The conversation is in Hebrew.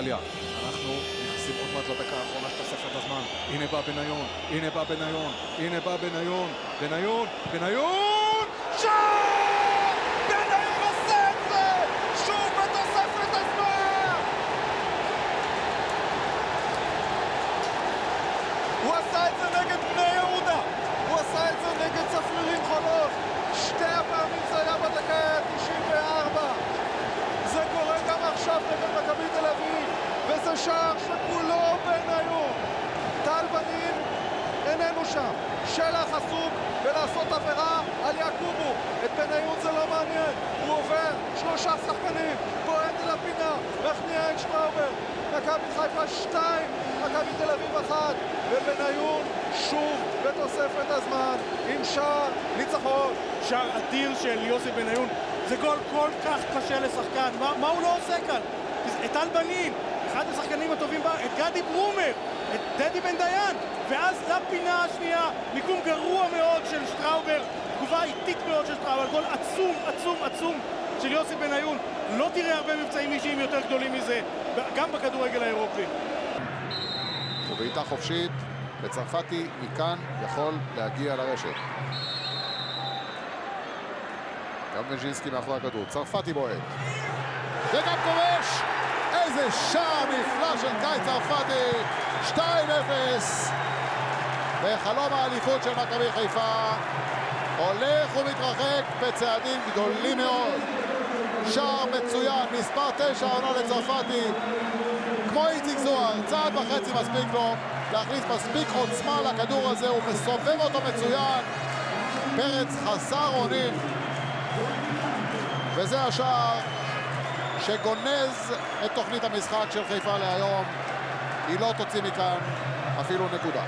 נתניה. אנחנו נכנסים עוד מעט לדקה האחרונה של תוספת הזמן. הנה בא בניון, הנה בא בניון, הנה בא בניון, בניון, בניון! שער! בניון עושה את זה! שוב בתוספת הזמן! הוא עשה את זה נגד בני יהודה! הוא עשה את זה נגד צפרירים חולות! שתי הפעמים זה היה בדקה 94! זה קורה גם עכשיו נגד מכבי תל אביב, וזה שער שכולו בניון. טל בנין איננו שם. שלח עסוק ולעשות עבירה על יעקובו. את בניון זה לא מעניין. הוא עובר, 3 שחקנים, בועט אל הפינה, מכניע את שטראובר. מכבי חיפה 2, מכבי תל אביב 1, ובניון שוב בתוספת הזמן עם שער ניצחון. שער אדיר של יוסי בניון. זה גול כל כך קשה לשחקן, מה הוא לא עושה כאן? את טל בנין, אחד השחקנים הטובים בה, את גדי ברומר, את דדי בן דיין, ואז לפינה השנייה, מיקום גרוע מאוד של שטראובר, תגובה איטית מאוד של שטראובר, גול עצום, עצום, עצום של יוסי בניון. לא תראה הרבה מבצעים אישיים יותר גדולים מזה, גם בכדורגל האירופי. ובעיטה חופשית, וצרפתי מכאן יכול להגיע לרשת. גם בנז'ינסקי מאחורי הכדור, צרפתי בועט וגם כובש. איזה שער נפלא של קאי צרפתי. 2-0 וחלום האליפות של מכבי חיפה הולך ומתרחק בצעדים גדולים מאוד. שער מצוין, מספר 9 עונה לצרפתי. כמו איציק זוהר, צעד וחצי מספיק לו להכניס מספיק עוצמה לכדור הזה, הוא מסובב אותו מצוין. פרץ חסר אונים, וזה השער שגונז את תוכנית המשחק של חיפה להיום. היא לא תוציא מכאן אפילו נקודה.